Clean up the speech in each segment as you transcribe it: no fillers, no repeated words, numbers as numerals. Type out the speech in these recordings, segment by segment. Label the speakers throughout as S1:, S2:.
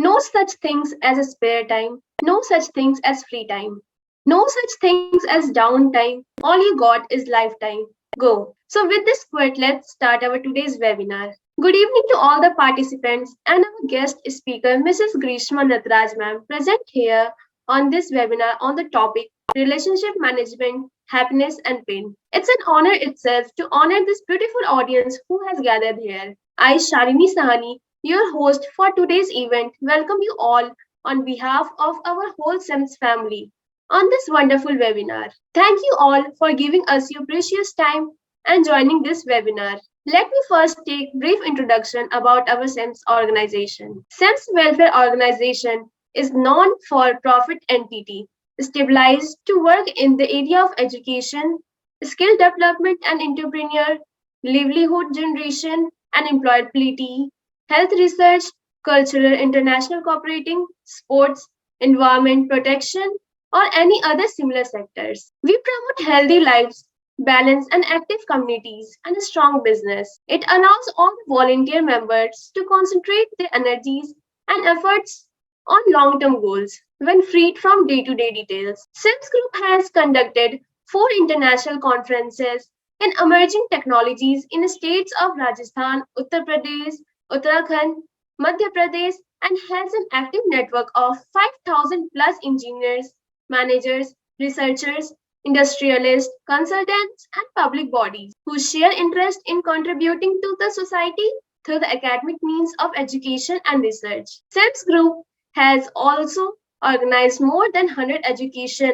S1: No such things as a spare time, no such things as free time, no such things as downtime. All you got is lifetime. Go. So, with this quote, let's start our today's webinar. Good evening to all the participants and our guest speaker, Mrs. Grishma Natraj ma'am, present here on this webinar on the topic relationship management, happiness and pain. It's an honor itself to honor this beautiful audience who has gathered here. I, Shalini Sahani, your host for today's event, welcome you all on behalf of our whole SEMS family on this wonderful webinar. Thank you all for giving us your precious time and joining this webinar. Let me first take brief introduction about our SEMS organization. SEMS Welfare Organization is non-for-profit entity stabilized to work in the area of education, skill development and entrepreneur, livelihood generation and employability, health research, cultural international cooperating, sports, environment protection, or any other similar sectors. We promote healthy lives, balanced and active communities, and a strong business. It allows all the volunteer members to concentrate their energies and efforts on long term goals when freed from day to day details. SIMS Group has conducted 4 international conferences in emerging technologies in the states of Rajasthan, Uttar Pradesh, Uttarakhand, Madhya Pradesh, and has an active network of 5,000 plus engineers, managers, researchers, industrialists, consultants, and public bodies who share interest in contributing to the society through the academic means of education and research. SEMS Group has also organized more than 100 education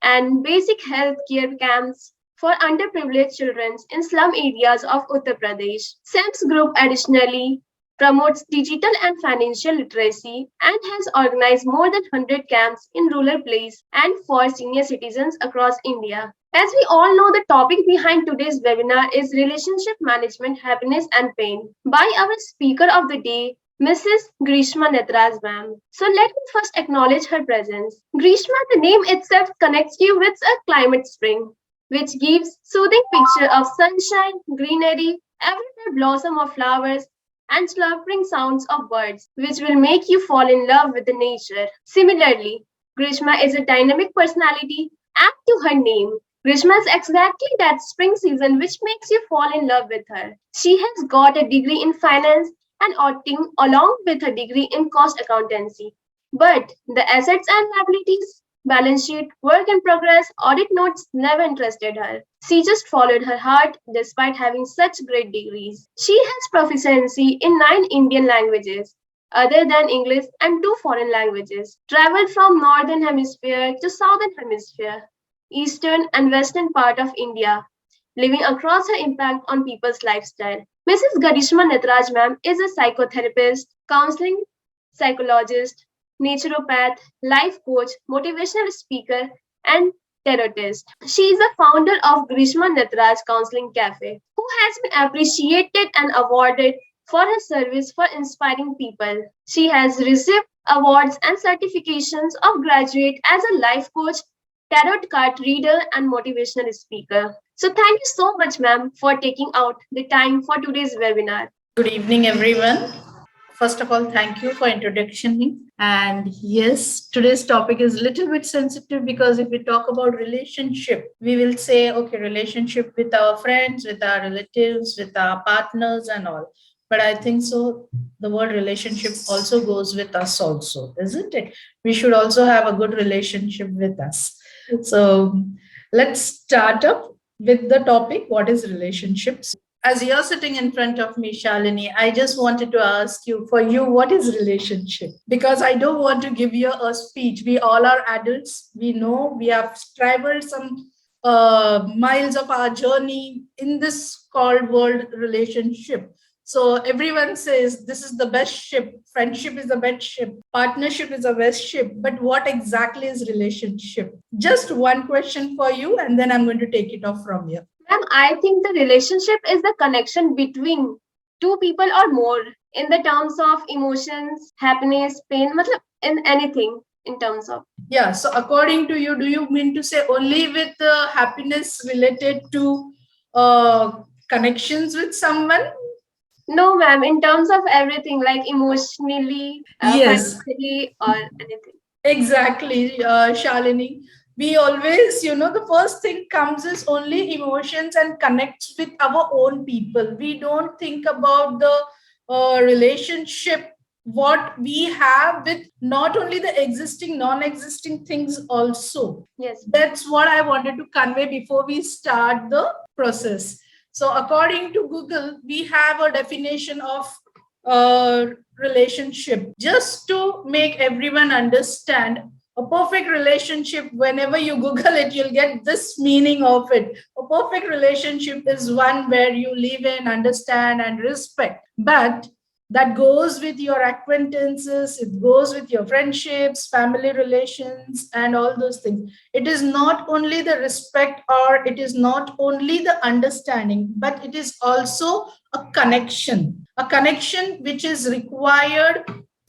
S1: and basic health care camps for underprivileged children in slum areas of Uttar Pradesh. SEMS Group additionally promotes digital and financial literacy and has organized more than 100 camps in rural places and for senior citizens across India. As we all know, the topic behind today's webinar is relationship management, happiness and pain by our speaker of the day, Mrs. Grishma Netraj ma'am. So let me first acknowledge her presence. Grishma, the name itself connects you with a climate spring, which gives soothing picture of sunshine, greenery, everywhere blossom of flowers, and slurping sounds of birds, which will make you fall in love with the nature. Similarly, Grishma is a dynamic personality, apt to her name. Grishma is exactly that spring season which makes you fall in love with her. She has got a degree in finance and auditing along with a degree in cost accountancy. But the assets and liabilities, balance sheet, work in progress, audit notes never interested her. She just followed her heart despite having such great degrees. She has proficiency in 9 Indian languages other than English and 2 foreign languages. Traveled from northern hemisphere to southern hemisphere, eastern and western part of India, living across her impact on people's lifestyle. Mrs. Garishma Netraj ma'am is a psychotherapist, counseling psychologist, naturopath, life coach, motivational speaker, and tarotist. She is the founder of Grishma Netraj Counseling Cafe, who has been appreciated and awarded for her service for inspiring people. She has received awards and certifications of graduate as a life coach, tarot card reader, and motivational speaker. So thank you so much, ma'am, for taking out the time for today's webinar.
S2: Good evening, everyone. First of all, thank you for introducing me. And yes, today's topic is a little bit sensitive because if we talk about relationship, we will say, okay, relationship with our friends, with our relatives, with our partners and all. But I think so, the word relationship also goes with us also, isn't it? We should also have a good relationship with us. So let's start up with the topic, what is relationships? As you're sitting in front of me, Shalini, I just wanted to ask you, for you, what is relationship? Because I don't want to give you a speech. We all are adults. We know we have traveled some miles of our journey in this called world relationship. So everyone says this is the best ship, friendship is the best ship, partnership is the best ship. But what exactly is relationship? Just one question for you, and then I'm going to take it off from here.
S1: Ma'am, I think the relationship is the connection between two people or more in the terms of emotions, happiness, pain, in anything in terms of.
S2: Yeah, so according to you, do you mean to say only with happiness related to connections with someone?
S1: No, ma'am, in terms of everything, like emotionally,
S2: Yes.
S1: financially, or anything.
S2: Exactly, Shalini. We always, the first thing comes is only emotions and connects with our own people. We don't think about the relationship, what we have with not only the existing, non existing things, also.
S1: Yes.
S2: That's what I wanted to convey before we start the process. So, according to Google, we have a definition of uh, relationship just to make everyone understand. A perfect relationship, whenever you Google it, you'll get this meaning of it. A perfect relationship is one where you live in, understand, and respect. But that goes with your acquaintances, it goes with your friendships, family relations, and all those things. It is not only the respect, or it is not only the understanding, but it is also a connection which is required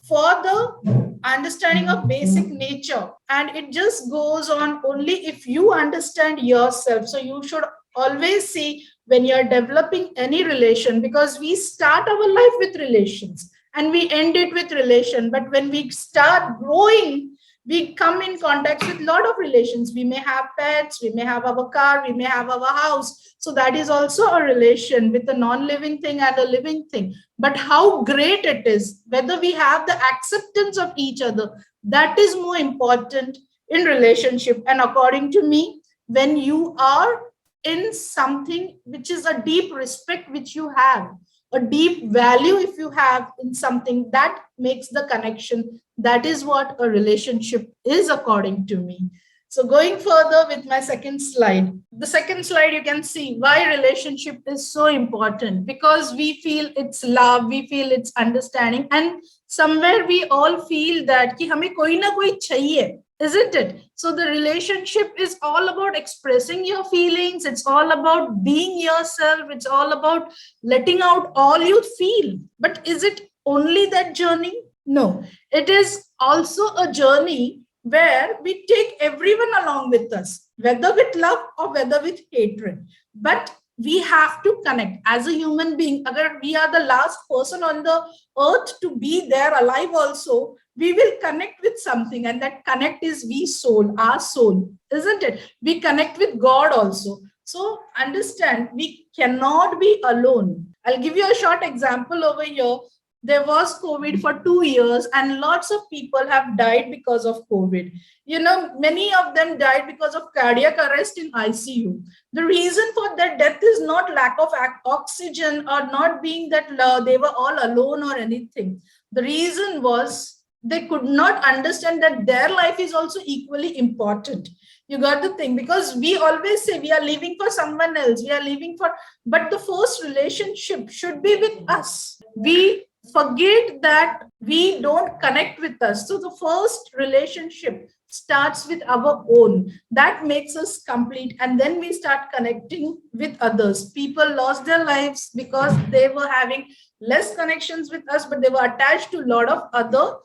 S2: for the understanding of basic nature, and it just goes on only if you understand yourself. So you should always see when you're developing any relation, because we start our life with relations and we end it with relation, but when we start growing, we come in contact with a lot of relations. We may have pets, we may have our car, we may have our house. So that is also a relation with a non-living thing and a living thing. But how great it is, whether we have the acceptance of each other, that is more important in relationship. And according to me, when you are in something which is a deep respect which you have, a deep value if you have in something, that makes the connection. That is what a relationship is, according to me. So going further with my second slide, the second slide, you can see why relationship is so important, because we feel it's love, we feel it's understanding, and somewhere we all feel that कि हमें कोई ना कोई चाहिए, isn't it? So the relationship is all about expressing your feelings, it's all about being yourself, it's all about letting out all you feel. But is it only that journey? No, it is also a journey where we take everyone along with us, whether with love or whether with hatred. But we have to connect as a human being. Agar we are the last person on the earth to be there alive also, we will connect with something, and that connect is we soul, our soul, isn't it? We connect with God also. So understand, we cannot be alone. I'll give you a short example over here. There was COVID for 2 years, and lots of people have died because of COVID. Many of them died because of cardiac arrest in ICU. The reason for that death is not lack of oxygen, or not being that they were all alone or anything. The reason was they could not understand that their life is also equally important. You got the thing, because we always say we are living for someone else, we are living for, but the first relationship should be with us. We forget that we don't connect with us. So the first relationship starts with our own. That makes us complete. And then we start connecting with others. People lost their lives because they were having less connections with us, but they were attached to a lot of other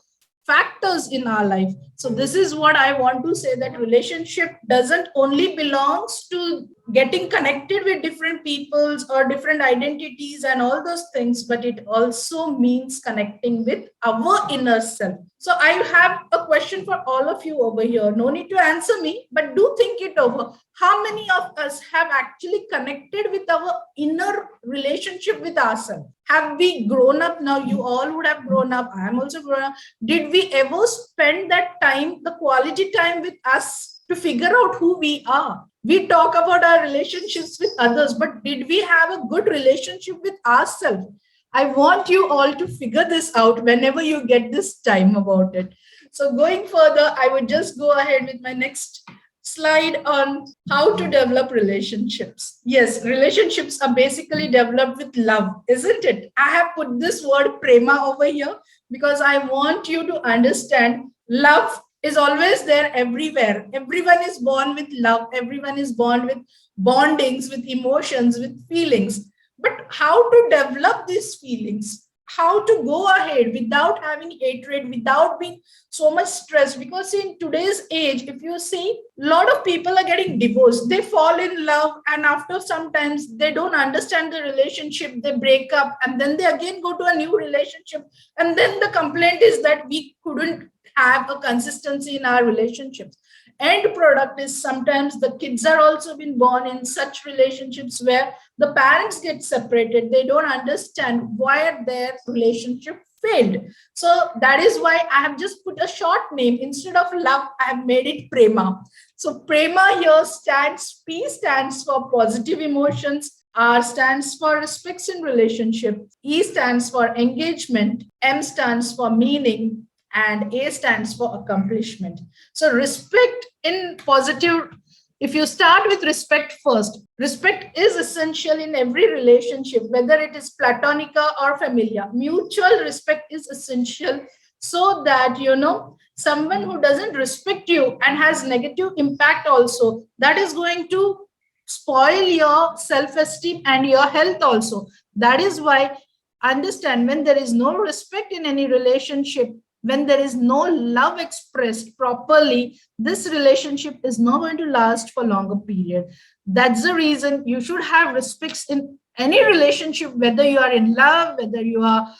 S2: factors in our life. So this is what I want to say, that relationship doesn't only belongs to getting connected with different peoples or different identities and all those things, but it also means connecting with our inner self. So I have a question for all of you over here. No need to answer me, but do think it over. How many of us have actually connected with our inner relationship with ourselves? Have we grown up now? You all would have grown up. I am also grown up. Did we ever spend that time, the quality time with us, to figure out who we are? We talk about our relationships with others, but did we have a good relationship with ourselves? I want you all to figure this out whenever you get this time about it. So, going further, I would just go ahead with my next slide on how to develop relationships. Yes, relationships are basically developed with love, isn't it? I have put this word prema over here because I want you to understand love is always there everywhere. Everyone is born with love, everyone is born with bondings, with emotions, with feelings. But how to develop these feelings? how to go ahead without having hatred, without being so much stressed. Because in today's age, if you see, a lot of people are getting divorced. They fall in love, and after sometimes they don't understand the relationship, they break up, and then they again go to a new relationship. And then the complaint is that we couldn't have a consistency in our relationships. End product is sometimes the kids are also been born in such relationships where the parents get separated. They don't understand why their relationship failed. So that is why I have just put a short name. Instead of love, I have made it Prema. So Prema here stands, P stands for positive emotions, R stands for respects in relationship, E stands for engagement, M stands for meaning, and A stands for accomplishment. So respect in positive, if you start with respect first, respect is essential in every relationship, whether it is platonica or familiar. Mutual respect is essential, so that someone who doesn't respect you and has negative impact also, that is going to spoil your self-esteem and your health also. That is why, understand, when there is no respect in any relationship, when there is no love expressed properly, this relationship is not going to last for longer period. That's the reason you should have respects in any relationship, whether you are in love, whether you are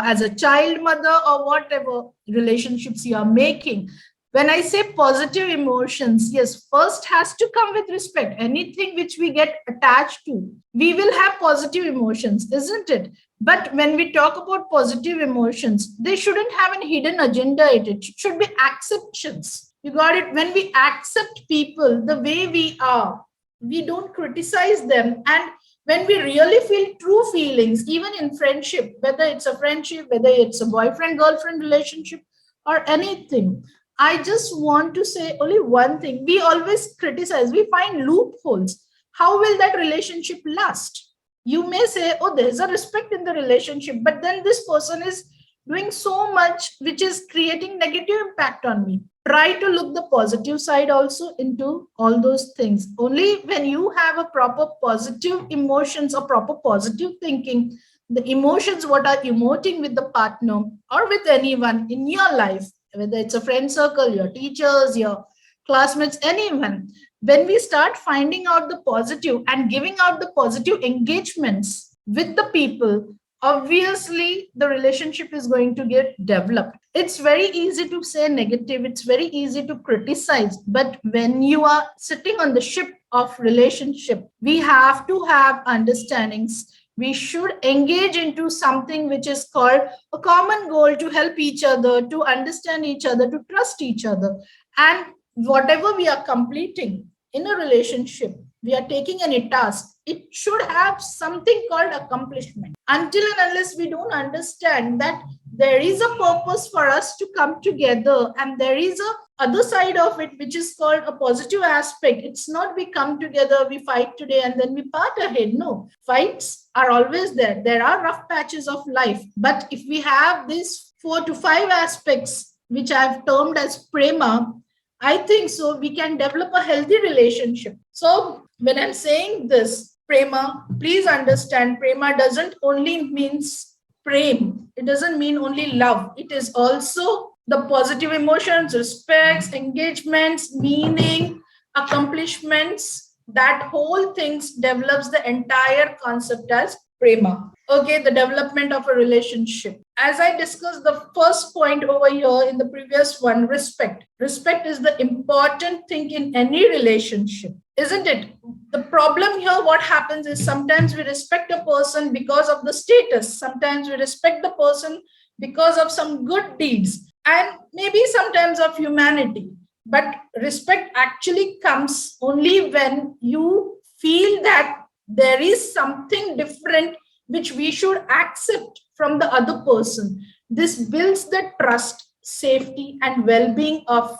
S2: as a child mother, or whatever relationships you are making. When I say positive emotions, yes, first has to come with respect. Anything which we get attached to, we will have positive emotions, isn't it? But when we talk about positive emotions, they shouldn't have a hidden agenda. It should be acceptance. You got it? When we accept people the way we are, we don't criticize them. And when we really feel true feelings, even in friendship, whether it's a friendship, whether it's a boyfriend girlfriend relationship, or anything, I just want to say only one thing. We always criticize, we find loopholes. How will that relationship last? You may say, oh, there's a respect in the relationship, but then this person is doing so much which is creating negative impact on me. Try to look the positive side also into all those things. Only when you have a proper positive emotions or proper positive thinking, the emotions what are emoting with the partner or with anyone in your life, whether it's a friend circle, your teachers, your classmates, anyone, when we start finding out the positive and giving out the positive engagements with the people, obviously the relationship is going to get developed. It's very easy to say negative, it's very easy to criticize, but when you are sitting on the ship of relationship, we have to have understandings. We should engage into something which is called a common goal, to help each other, to understand each other, to trust each other. And whatever we are completing in a relationship, we are taking any task, it should have something called accomplishment. Until and unless we don't understand that there is a purpose for us to come together, and there is a other side of it which is called a positive aspect. It's not we come together, we fight today, and then we part ahead. No, fights are always there. There are rough patches of life, but if we have these 4 to 5 aspects which I've termed as prema, I think so we can develop a healthy relationship. So when I'm saying this, prema, please understand, prema doesn't only means prem. It doesn't mean only love. It is also the positive emotions, respects, engagements, meaning, accomplishments. That whole things develops the entire concept as prema. Okay, the development of a relationship. As I discussed the first point over here in the previous one, respect. Respect is the important thing in any relationship, isn't it? The problem here, what happens is sometimes we respect a person because of the status, sometimes we respect the person because of some good deeds, and maybe sometimes of humanity. But respect actually comes only when you feel that there is something different which we should accept from the other person. This builds the trust, safety, and well being of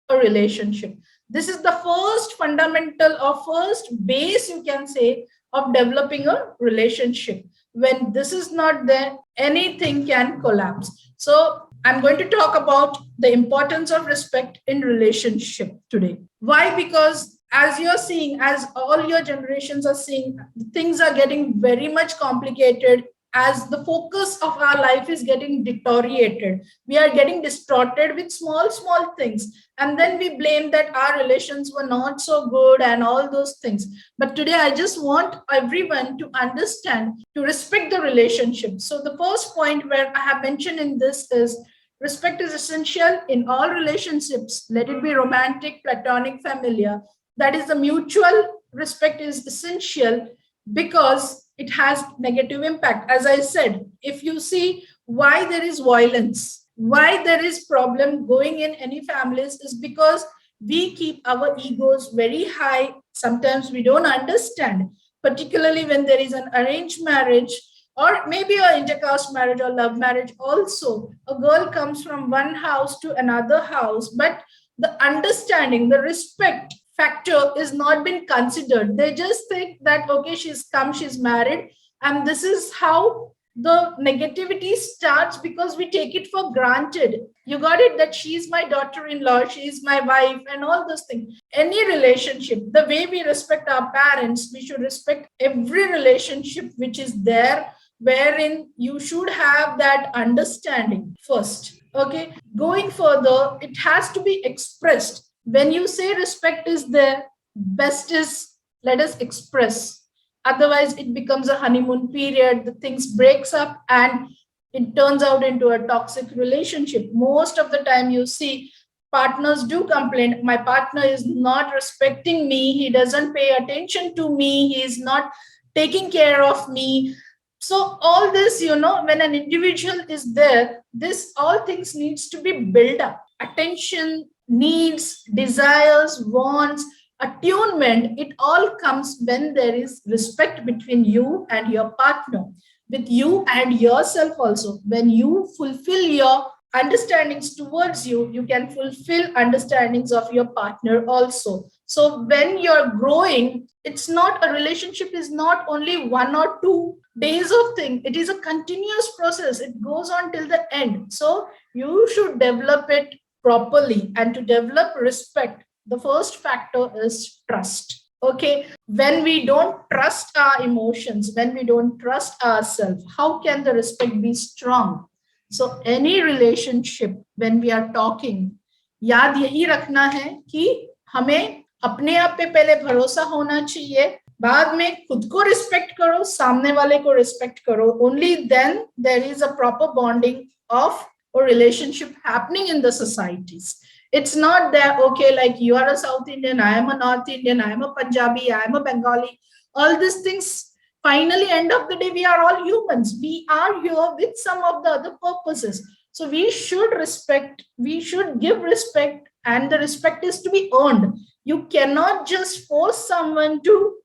S2: a relationship. This is the first fundamental or first base, you can say, of developing a relationship. When this is not there, anything can collapse. So, I'm going to talk about the importance of respect in relationship today. Why? Because as you're seeing, as all your generations are seeing, things are getting very much complicated, as the focus of our life is getting deteriorated. We are getting distorted with small, small things. And then we blame that our relations were not so good and all those things. But today, I just want everyone to understand, to respect the relationship. So, the first point where I have mentioned in this is respect is essential in all relationships, let it be romantic, platonic, familiar. That is, the mutual respect is essential because it has negative impact. As I said, if you see why there is violence, why there is problem going in any families, is because we keep our egos very high. Sometimes we don't understand, particularly when there is an arranged marriage or maybe a intercaste marriage or love marriage also. A girl comes from one house to another house, but the understanding, the respect factor is not been considered. They just think that okay, she's come, she's married, and this is how the negativity starts, because we take it for granted. You got it, that she's my daughter-in-law, she's my wife, and all those things. Any relationship, the way we respect our parents, we should respect every relationship which is there, wherein you should have that understanding first. Okay, going further, it has to be expressed. When you say respect is there, best is let us express. Otherwise, it becomes a honeymoon period, the things breaks up, and it turns out into a toxic relationship. Most of the time, you see partners do complain, my partner is not respecting me, he doesn't pay attention to me, he is not taking care of me. So all this, when an individual is there, this all things needs to be built up. Attention, needs, desires, wants, attunement, it all comes when there is respect between you and your partner, with you and yourself also. When you fulfill your understandings towards you, you can fulfill understandings of your partner also. So when you're growing, it's not, a relationship is not only 1 or 2 days of thing, it is a continuous process, it goes on till the end. So you should develop it properly. And to develop respect, the first factor is trust. Okay, when we don't trust our emotions, when we don't trust ourselves, how can the respect be strong? So any relationship, when we are talking, याद यही रखना है कि हमें अपने आप पे पहले भरोसा होना चाहिए, बाद में खुद को रिस्पेक्ट करो, सामने वाले को रिस्पेक्ट करो. Only then there is a proper bonding of a relationship happening in the societies. It's not that, okay, like you are a South Indian, I am a North Indian, I am a Punjabi, I am a Bengali. All these things, finally, end of the day, we are all humans. We are here with some of the other purposes. So we should respect, we should give respect, and the respect is to be earned. You cannot just force someone to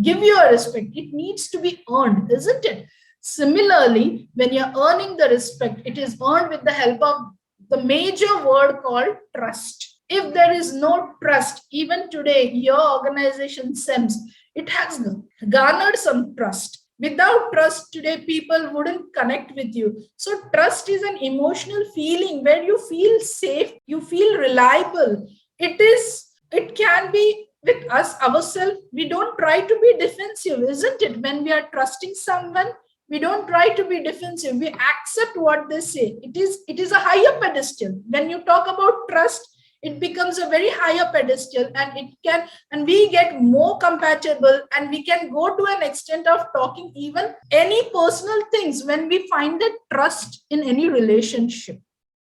S2: give you a respect. It needs to be earned, isn't it? Similarly, when you're earning the respect, it is earned with the help of the major word called trust. If there is no trust, even today, your organization SEMS, it has garnered some trust. Without trust, today people wouldn't connect with you. So trust is an emotional feeling where you feel safe, you feel reliable. It can be with us ourselves. We don't try to be defensive, isn't it? When we are trusting someone, we don't try to be defensive, we accept what they say. It is a higher pedestal. When you talk about trust, it becomes a very higher pedestal, and we get more compatible, and we can go to an extent of talking even any personal things when we find that trust in any relationship.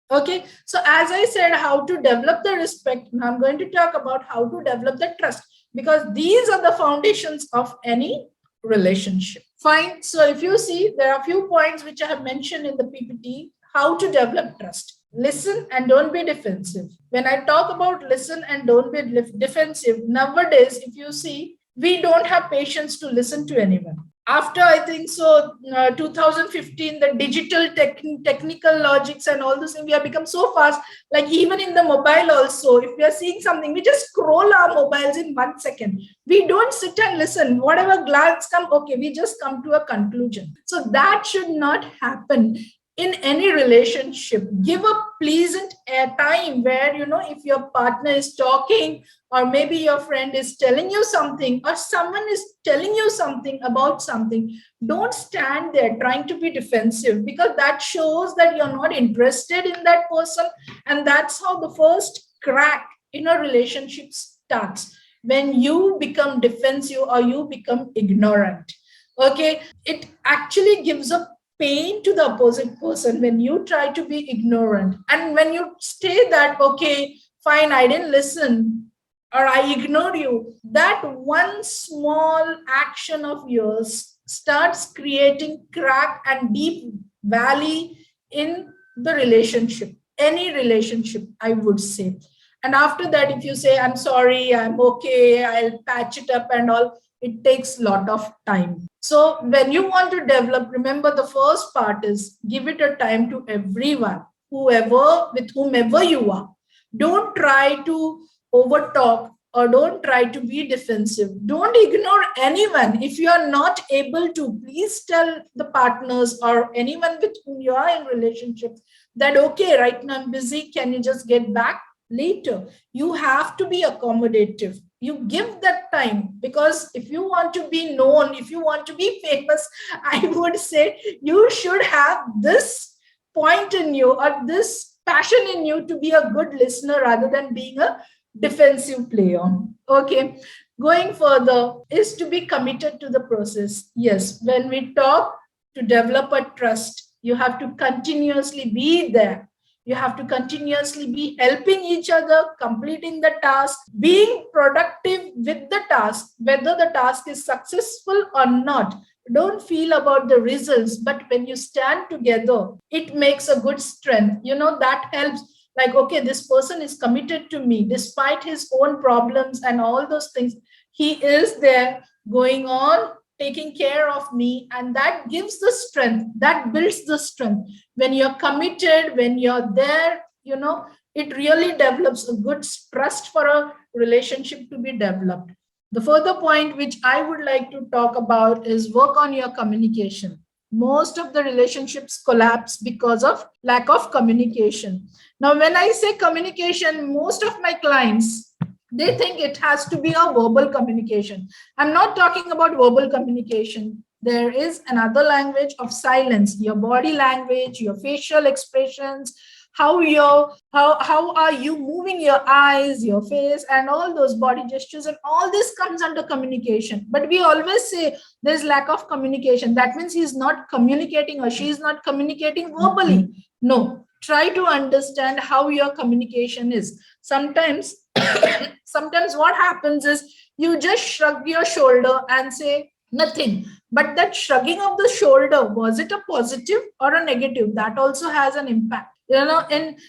S2: Okay, so as I said, how to develop the respect, now I'm going to talk about how to develop the trust, because these are the foundations of any relationship. Fine. So if you see, there are a few points which I have mentioned in the PPT, how to develop trust. Listen and don't be defensive. When I talk about listen and don't be defensive, nowadays, if you see, we don't have patience to listen to anyone. After, I think so, 2015, the digital technical logics and all this, we have become so fast. Like even in the mobile also, if we are seeing something, we just scroll our mobiles in 1 second. We don't sit and listen. Whatever glance come, okay, we just come to a conclusion. So that should not happen. in any relationship, give a pleasant time where, if your partner is talking, or maybe your friend is telling you something, or someone is telling you something about something, don't stand there trying to be defensive, because that shows that you're not interested in that person. And that's how the first crack in a relationship starts, when you become defensive or you become ignorant. Okay, it actually gives a pain to the opposite person when you try to be ignorant, and when you stay that, okay, fine, I didn't listen, or I ignore you. That one small action of yours starts creating crack and deep valley in the relationship, any relationship, I would say. And after that, if you say, I'm sorry, I'm okay, I'll patch it up and all, it takes a lot of time. So when you want to develop, remember the first part is give it a time to everyone, whoever, with whomever you are. Don't try to overtalk, or don't try to be defensive. Don't ignore anyone. If you are not able to, please tell the partners or anyone with whom you are in relationship that, okay, right now I'm busy, can you just get back later? You have to be accommodative. You give that time, because if you want to be known, if you want to be famous, I would say you should have this point in you, or this passion in you, to be a good listener rather than being a defensive player. Okay, going further is to be committed to the process. Yes, when we talk to develop a trust, you have to continuously be there. You have to continuously be helping each other, completing the task, being productive with the task, whether the task is successful or not. Don't feel about the results, but when you stand together, it makes a good strength. That helps. Like, okay, this person is committed to me despite his own problems and all those things. He is there going on taking care of me, and that gives the strength, that builds the strength. When you're committed, when you're there, it really develops a good trust for a relationship to be developed. The further point which I would like to talk about is work on your communication. Most of the relationships collapse because of lack of communication. Now, when I say communication, most of my clients, they think it has to be a verbal communication. I'm not talking about verbal communication. There is another language of silence, your body language, your facial expressions, how are you moving your eyes, your face, and all those body gestures, and all this comes under communication. But we always say there's lack of communication. That means he's not communicating or she is not communicating verbally. No, try to understand how your communication is. Sometimes what happens is you just shrug your shoulder and say nothing. But that shrugging of the shoulder, was it a positive or a negative? That also has an impact. And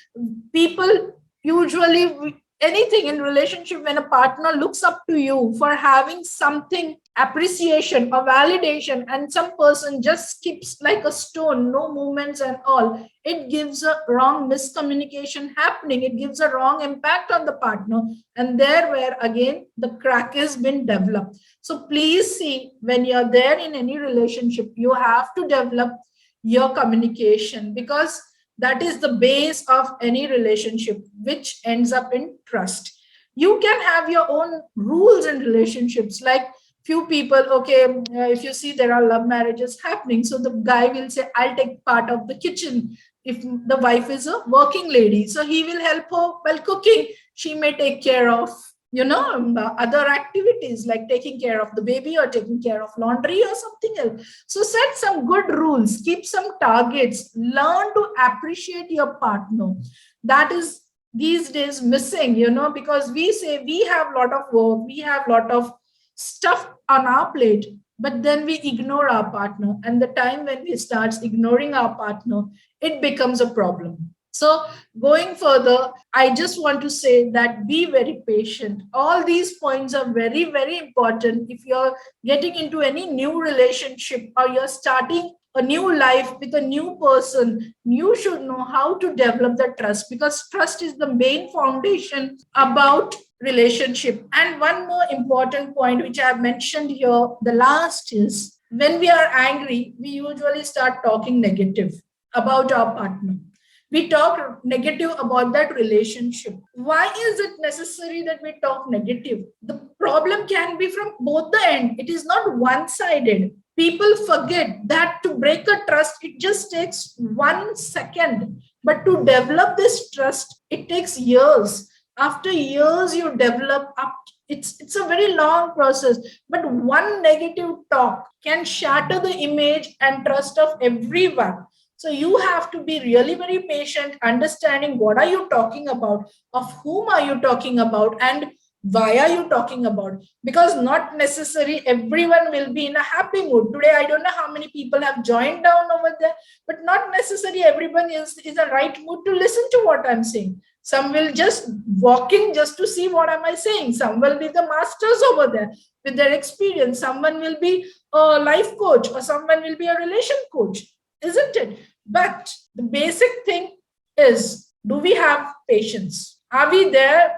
S2: people usually, anything in relationship, when a partner looks up to you for having something, appreciation or validation, and some person just keeps like a stone, no movements and all, it gives a wrong miscommunication happening. It gives a wrong impact on the partner, and there where again the crack has been developed. So please see, when you're there in any relationship, you have to develop your communication, because that is the base of any relationship, which ends up in trust. You can have your own rules in relationships. Like, few people, okay, if you see there are love marriages happening, so the guy will say, I'll take part of the kitchen. If the wife is a working lady, so he will help her while cooking. She may take care of other activities like taking care of the baby or taking care of laundry or something else. So set some good rules, keep some targets, learn to appreciate your partner. That is these days missing, because we say we have a lot of work, we have a lot of stuff on our plate, but then we ignore our partner. And the time when we start ignoring our partner, it becomes a problem. So going further, I just want to say that be very patient. All these points are very, very important. If you're getting into any new relationship, or you're starting a new life with a new person, you should know how to develop the trust, because trust is the main foundation about relationship. And one more important point which I have mentioned here, the last, is when we are angry, we usually start talking negative. about our partner. We talk negative about that relationship. Why is it necessary that we talk negative? The problem can be from both the end. It is not one sided. People forget that to break a trust, it just takes 1 second. But to develop this trust, it takes years. After years, you develop up. It's a very long process. But one negative talk can shatter the image and trust of everyone. So you have to be really very patient, understanding what are you talking about, of whom are you talking about, and why are you talking about. Because not necessarily everyone will be in a happy mood today. I don't know how many people have joined down over there, but not necessarily everyone is in the right mood to listen to what I'm saying. Some will just walk in just to see what am I saying. Some will be the masters over there with their experience. Someone will be a life coach, or someone will be a relation coach, isn't it? But the basic thing is, do we have patience? Are we there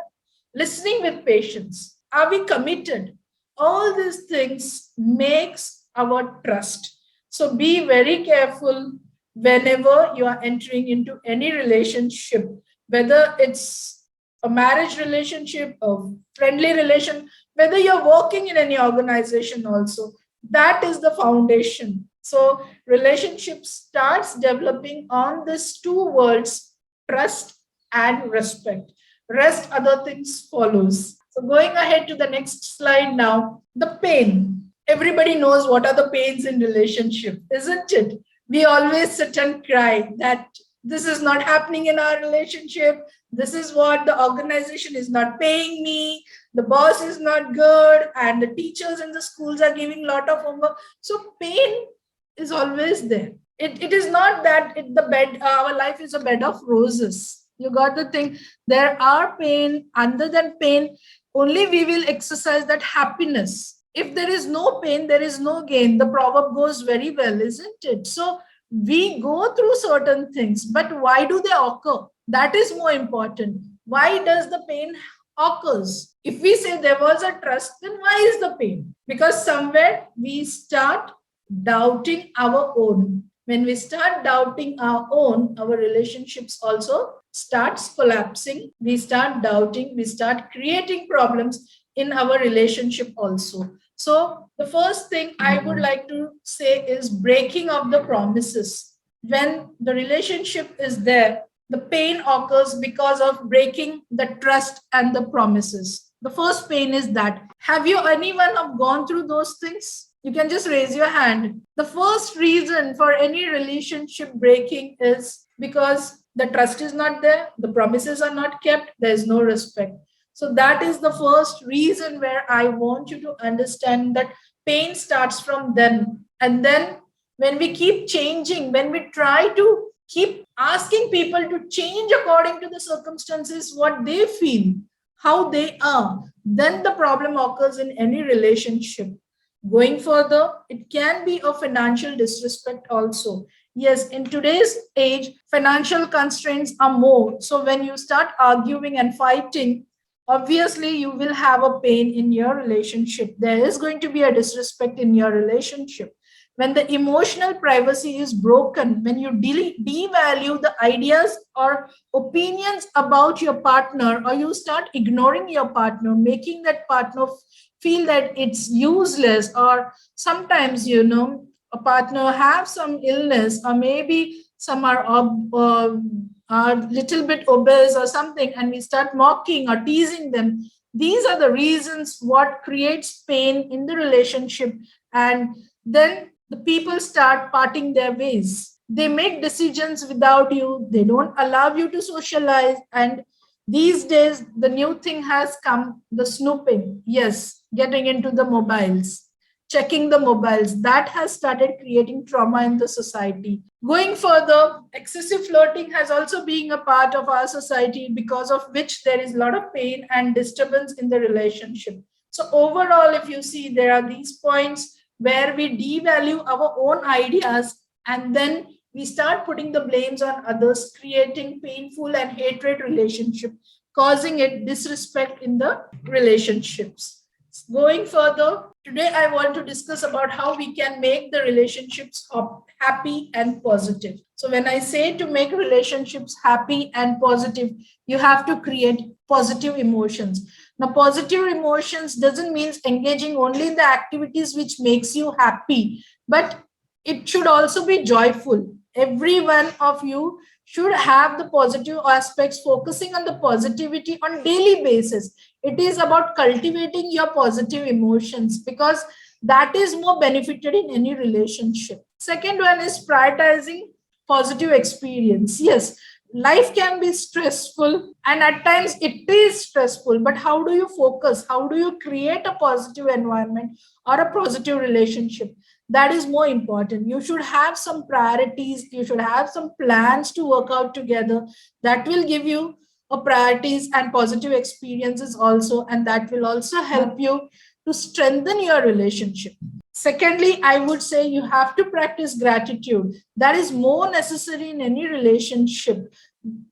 S2: listening with patience? Are we committed? All these things makes our trust. So be very careful whenever you are entering into any relationship, whether it's a marriage relationship, a friendly relation, whether you're working in any organization also. That is the foundation. So relationship starts developing on these two words, trust and respect. Rest other things follows. So going ahead to the next slide now, the pain. Everybody knows what are the pains in relationship, isn't it? We always sit and cry that this is not happening in our relationship. This is what the organization is not paying me. The boss is not good, and the teachers in the schools are giving a lot of homework. So pain is always there. It is not that the bed, our life is a bed of roses. You got the thing. There are pain. Other than pain, only we will exercise that happiness. If there is no pain, there is no gain. The proverb goes very well, isn't it? So we go through certain things, but why do they occur? That is more important. Why does the pain occurs? If we say there was a trust, then why is the pain? Because somewhere we start doubting our own. When we start doubting our own, our relationships also starts collapsing. We start doubting, we start creating problems in our relationship also. So the first thing I would like to say is breaking of the promises. When the relationship is there, the pain occurs because of breaking the trust and the promises. The first pain is that. Have you anyone have gone through those things? You can just raise your hand. The first reason for any relationship breaking is because the trust is not there, the promises are not kept, there is no respect. So that is the first reason where I want you to understand that pain starts from then. And then when we keep changing, when we try to keep asking people to change according to the circumstances, what they feel, how they are, then the problem occurs in any relationship. Going further, it can be a financial disrespect also. Yes, in today's age, financial constraints are more. So when you start arguing and fighting, obviously you will have a pain in your relationship. There is going to be a disrespect in your relationship. When the emotional privacy is broken, when you devalue the ideas or opinions about your partner, or you start ignoring your partner, making that partner feel that it's useless, or sometimes a partner have some illness, or maybe some are little bit obese or something, and we start mocking or teasing them. These are the reasons what creates pain in the relationship. And then the people start parting their ways. They make decisions without you, they don't allow you to socialize. And these days the new thing has come, the snooping. Yes, getting into the mobiles, checking the mobiles, that has started creating trauma in the society. Going further, excessive flirting has also been a part of our society, because of which there is a lot of pain and disturbance in the relationship. So overall, if you see, there are these points where we devalue our own ideas, and then we start putting the blames on others, creating painful and hatred relationship, causing it disrespect in the relationships. Going further, today I want to discuss about how we can make the relationships happy and positive. So when I say to make relationships happy and positive, you have to create positive emotions. Now, positive emotions doesn't mean engaging only in the activities which makes you happy, but it should also be joyful. Every one of you should have the positive aspects, focusing on the positivity on daily basis. It is about cultivating your positive emotions, because that is more benefited in any relationship. Second one is prioritizing positive experience. Yes, life can be stressful, and at times it is stressful, but how do you focus, how do you create a positive environment or a positive relationship? That is more important. You should have some priorities, you should have some plans to work out together. That will give you priorities and positive experiences also, and that will also help you to strengthen your relationship. Secondly, I would say you have to practice gratitude. That is more necessary in any relationship.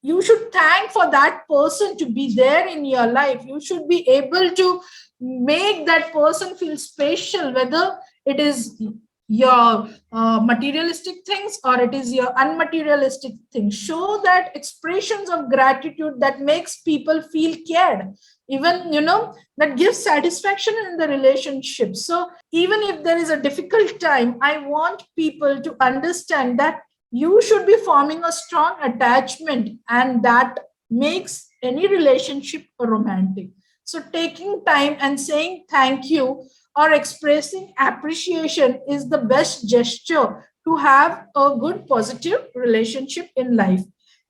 S2: You should thank for that person to be there in your life. You should be able to make that person feel special, whether it is your materialistic things or it is your unmaterialistic things. Show that expressions of gratitude that makes people feel cared, even that gives satisfaction in the relationship. So even if there is a difficult time, I want people to understand that you should be forming a strong attachment, and that makes any relationship romantic. So taking time and saying thank you or expressing appreciation is the best gesture to have a good positive relationship in life.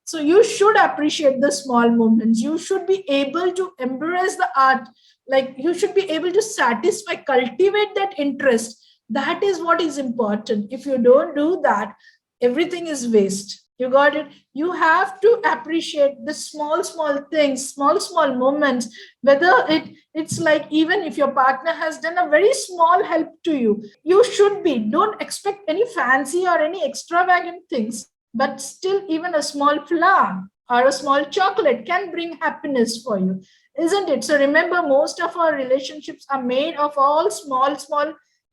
S2: So you should appreciate the small moments. You should be able to embrace the art. Like, you should be able to satisfy, cultivate that interest. That is what is important. If you don't do that, everything is waste. You got it? You have to appreciate the small things, small moments. Whether it's like, even if your partner has done a very small help to you, you should be, don't expect any fancy or any extravagant things, but still, even a small flower or a small chocolate can bring happiness for you, isn't it? So remember, most of our relationships are made of all small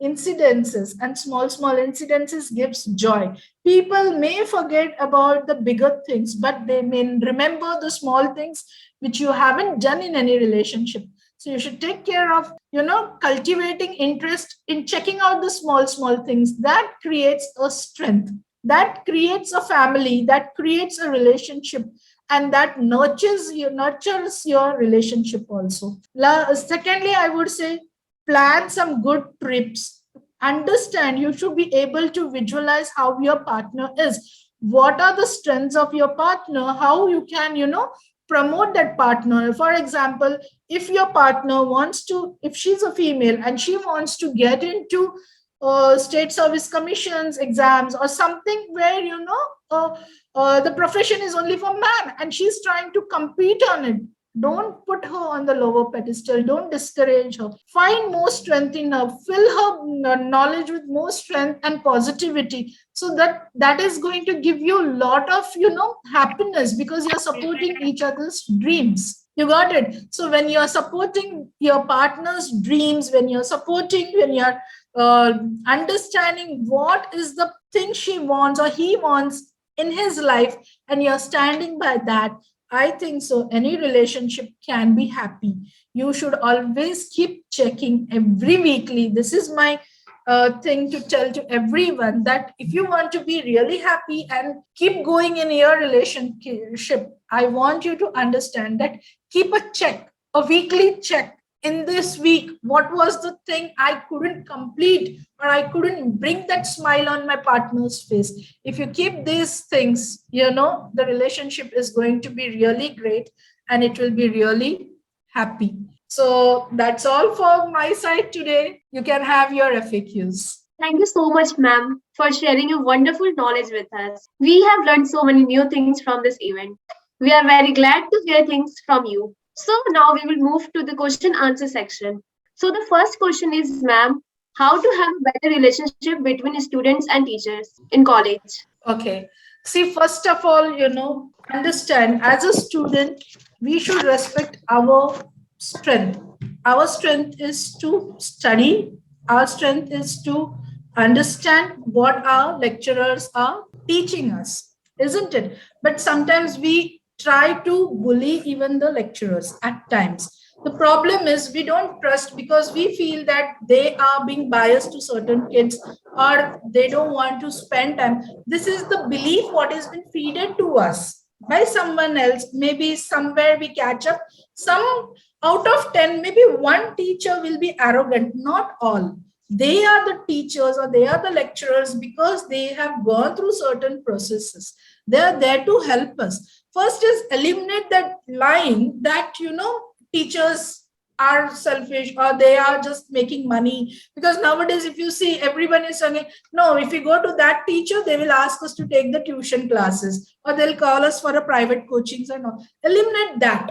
S2: incidences, and small incidences gives joy. People may forget about the bigger things, but they may remember the small things which you haven't done in any relationship. So you should take care of, cultivating interest in checking out the small things. That creates a strength, that creates a family, that creates a relationship, and that nurtures your relationship also. Secondly, I would say, plan some good trips. Understand, you should be able to visualize how your partner is, what are the strengths of your partner, how you can promote that partner. For example, if your partner wants to, if she's a female and she wants to get into state service commissions exams or something where the profession is only for man and she's trying to compete on it, don't put her on the lower pedestal. Don't discourage her. Find more strength in her. Fill her knowledge with more strength and positivity, so that is going to give you a lot of happiness, because you're supporting each other's dreams. You got it? So when you're supporting your partner's dreams, when you're uh, understanding what is the thing she wants or he wants in his life, and you're standing by that, I think so any relationship can be happy. You should always keep checking every weekly. This is my thing to tell to everyone, that if you want to be really happy and keep going in your relationship, I want you to understand that keep a check, a weekly check. In this week, what was the thing I couldn't complete, or I couldn't bring that smile on my partner's face? If you keep these things, the relationship is going to be really great, and it will be really happy. So that's all for my side today. You can have your FAQs.
S1: Thank you so much, ma'am, for sharing your wonderful knowledge with us. We have learned so many new things from this event. We are very glad to hear things from you. So now we will move to the question answer section. So the first question is, ma'am, how to have a better relationship between students and teachers in college?
S2: Okay. See, first of all, understand, as a student, we should respect our strength. Our strength is to study. Our strength is to understand what our lecturers are teaching us, isn't it? But sometimes we try to bully even the lecturers at times. The problem is we don't trust because we feel that they are being biased to certain kids or they don't want to spend time. This is the belief what has been feeded to us by someone else. Maybe somewhere we catch up. Some out of 10, maybe one teacher will be arrogant, not all. They are the teachers or they are the lecturers because they have gone through certain processes. They are there to help us. First is eliminate that line that, teachers are selfish or they are just making money. Because nowadays, if you see, everyone is saying, no, if we go to that teacher, they will ask us to take the tuition classes or they'll call us for a private coachings and all. Eliminate that.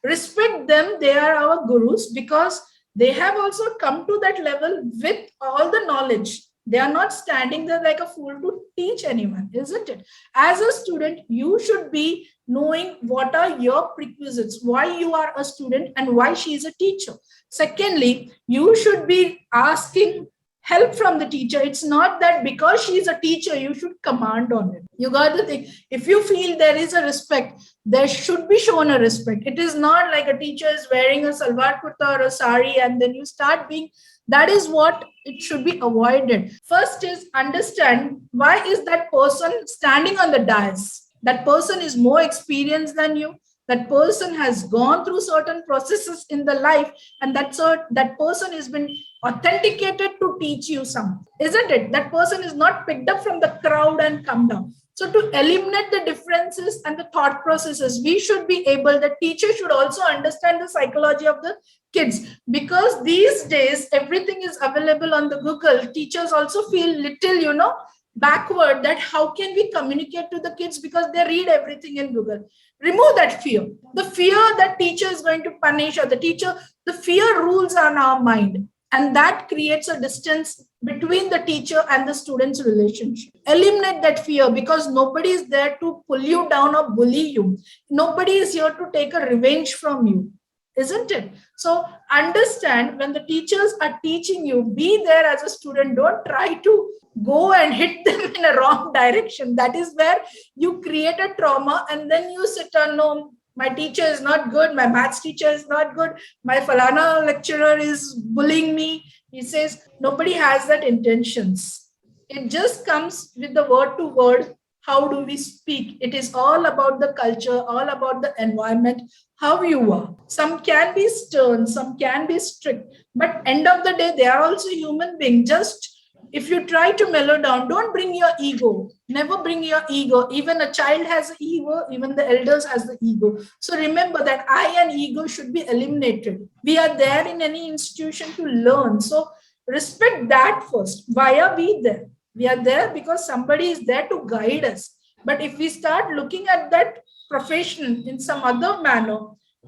S2: Respect them. They are our gurus because they have also come to that level with all the knowledge. They are not standing there like a fool to teach anyone, isn't it? As a student, you should be knowing what are your prerequisites, why you are a student and why she is a teacher. Secondly, you should be asking help from the teacher. It's not that because she is a teacher, you should command on it. You got the thing. If you feel there is a respect, there should be shown a respect. It is not like a teacher is wearing a salwar kurta or a sari and then you start being, that is what it should be avoided. First is understand why is that person standing on the dais. That person is more experienced than you. That person has gone through certain processes in the life and that person has been authenticated to teach you some, isn't it? That person is not picked up from the crowd and come down. So to eliminate the differences and the thought processes, we should be able, the teacher should also understand the psychology of the kids because these days everything is available on the Google. Teachers also feel little, backward that how can we communicate to the kids because they read everything in Google. Remove that fear. The fear that teacher is going to punish or the fear rules on our mind and that creates a distance between the teacher and the student's relationship. Eliminate that fear because nobody is there to pull you down or bully you. Nobody is here to take a revenge from you, isn't it? So understand when the teachers are teaching you, be there as a student. Don't try to go and hit them in a wrong direction. That is where you create a trauma and then you sit on, no, my teacher is not good, my maths teacher is not good, my falana lecturer is bullying me. He says nobody has that intentions. It just comes with the word to word. How do we speak? It is all about the culture, all about the environment, how you are. Some can be stern, some can be strict, but end of the day, they are also human beings. Just if you try to mellow down, don't bring your ego. Never bring your ego. Even a child has an ego, even the elders has the ego. So remember that I and ego should be eliminated. We are there in any institution to learn. So respect that first. Why are we there? We are there because somebody is there to guide us. But if we start looking at that profession in some other manner,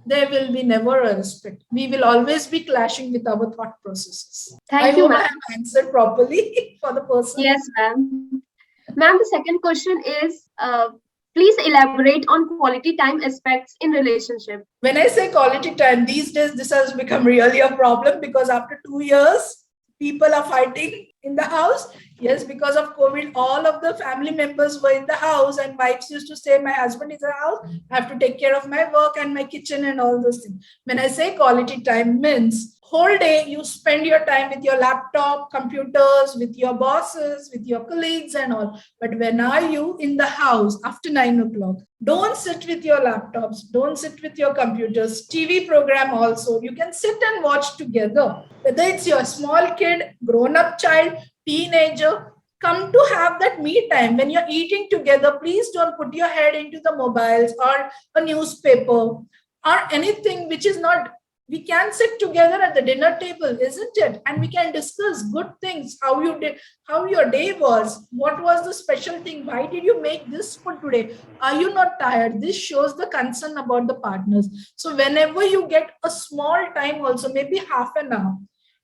S2: there will be never a respect. We will always be clashing with our thought processes. I
S1: Thank you,
S2: hope I
S1: ma'am.
S2: have answered properly for the person.
S1: Yes, ma'am. Ma'am, the second question is please elaborate on quality time aspects in relationship.
S2: When I say quality time, these days this has become really a problem because after 2 years, people are fighting in the house. Yes, because of COVID, all of the family members were in the house, and wives used to say, my husband is in the house, I have to take care of my work and my kitchen and all those things. When I say quality time means whole day you spend your time with your laptop, computers, with your bosses, with your colleagues and all. But when are you in the house after 9 o'clock? Don't sit with your laptops. Don't sit with your computers. TV program also. You can sit and watch together. Whether it's your small kid, grown up child, teenager, come to have that me time. When you're eating together, please don't put your head into the mobiles or a newspaper or anything which is not. We can sit together at the dinner table, isn't it? And we can discuss good things, how you did, how your day was, what was the special thing, why did you make this food today, are you not tired? This shows the concern about the partners. So whenever you get a small time also, maybe half an hour,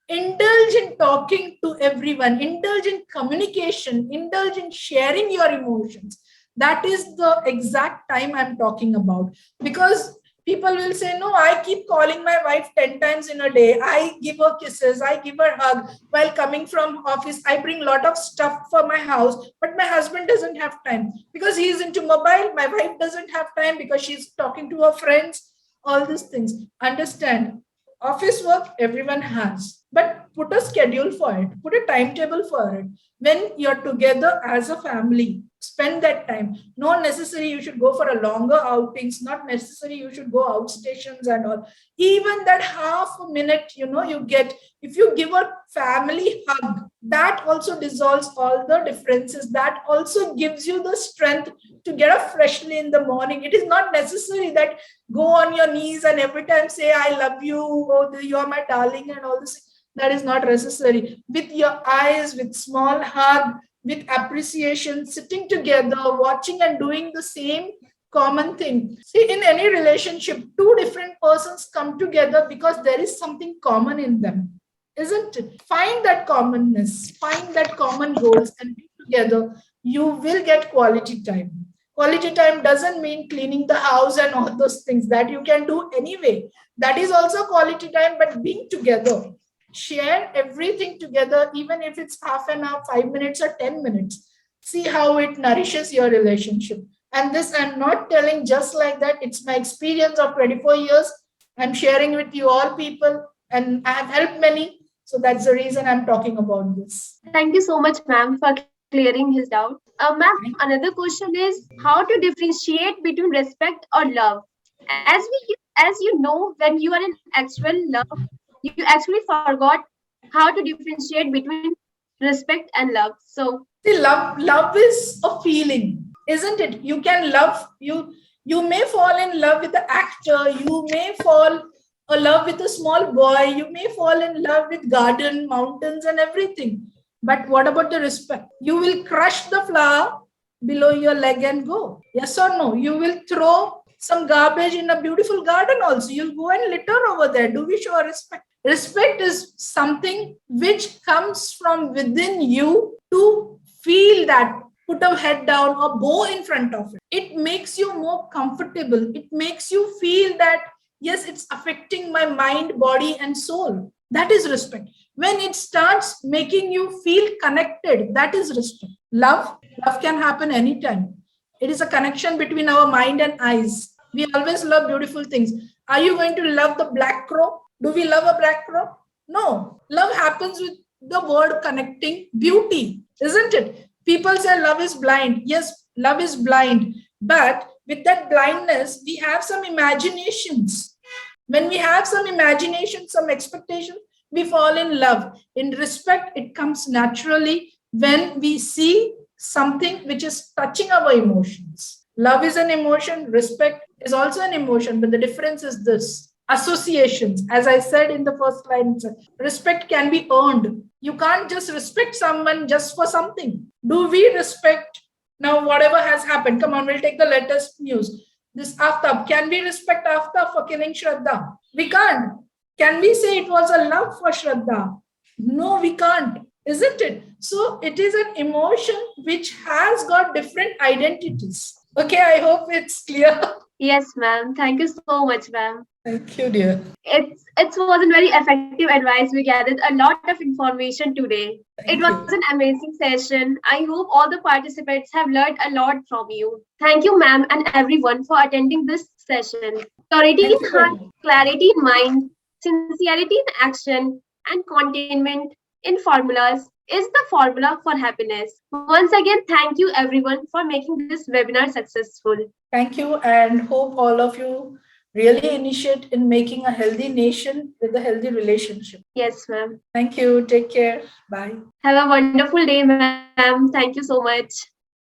S2: indulge in talking to everyone, indulge in communication, indulge in sharing your emotions. That is the exact time I'm talking about. Because People will say, no, I keep calling my wife 10 times in a day. I give her kisses, I give her hug. While coming from office, I bring a lot of stuff for my house, but my husband doesn't have time because he's into mobile. My wife doesn't have time because she's talking to her friends. All these things. Understand, office work everyone has, but put a schedule for it, put a timetable for it. When you're together as a family, spend that time. Not necessary you should go for a longer outings, not necessary you should go outstations and all. Even that half a minute, you get, if you give a family hug, that also dissolves all the differences, that also gives you the strength to get up freshly in the morning. It is not necessary that go on your knees and every time say I love you, oh you are my darling and all this. That is not necessary. With your eyes, with small hug, with appreciation, sitting together, watching and doing the same common thing. See, in any relationship, two different persons come together because there is something common in them, isn't it? Find that commonness, find that common goals and be together. You will get quality time. Quality time doesn't mean cleaning the house and all those things that you can do anyway. That is also quality time, but being together, share everything together, even if it's half an hour, 5 minutes, or 10 minutes. See how it nourishes your relationship. And this, I'm not telling just like that, it's my experience of 24 years. I'm sharing with you all people, and I have helped many. So that's the reason I'm talking about this.
S1: Thank you so much, ma'am, for clearing his doubt. Ma'am, another question is how to differentiate between respect or love. As you know, when you are in actual love, you actually forgot how to differentiate between respect and love. So
S2: See, love is a feeling, isn't it? You can love you. You may fall in love with the actor. You may fall in love with a small boy. You may fall in love with garden, mountains, and everything. But what about the respect? You will crush the flower below your leg and go. Yes or no? You will throw some garbage in a beautiful garden also. You'll go and litter over there. Do we show respect? Respect is something which comes from within you to feel that, put a head down or bow in front of it. It makes you more comfortable. It makes you feel that, yes, it's affecting my mind, body, and soul. That is respect. When it starts making you feel connected, that is respect. Love can happen anytime. It is a connection between our mind and eyes. We always love beautiful things. Are you going to love the black crow? Do we love a black crow? No. Love happens with the word connecting beauty, isn't it? People say love is blind. Yes, love is blind. But with that blindness, we have some imaginations. When we have some imagination, some expectation, we fall in love. In respect, it comes naturally when we see something which is touching our emotions. Love is an emotion, respect is also an emotion, but the difference is this: associations. As I said in the first line, respect can be earned. You can't just respect someone just for something. Do we respect now whatever has happened? Come on, we'll take the latest news. This Aftab, can we respect Aftab for killing Shraddha? We can't. Can we say it was a love for Shraddha? No, we can't, isn't it? So it is an emotion which has got different identities. Okay, I hope it's clear.
S1: yes, ma'am. Thank you so much, ma'am.
S2: Thank you, dear.
S1: It was a very effective advice. We gathered a lot of information today. It
S2: Thank
S1: was an
S2: you.
S1: amazing session. I hope all the participants have learned a lot from you. Thank you, ma'am, and everyone for attending this session. Purity
S2: Thank
S1: in
S2: you very
S1: heart,
S2: much.
S1: clarity in mind, sincerity in action, and containment in formulas is the formula for happiness. Once again, thank you everyone for making this webinar successful.
S2: Thank you, and hope all of you really initiate in making a healthy nation with a healthy relationship.
S1: Yes, ma'am.
S2: Thank you. Take care. Bye.
S1: Have a wonderful day, ma'am. Thank you so much.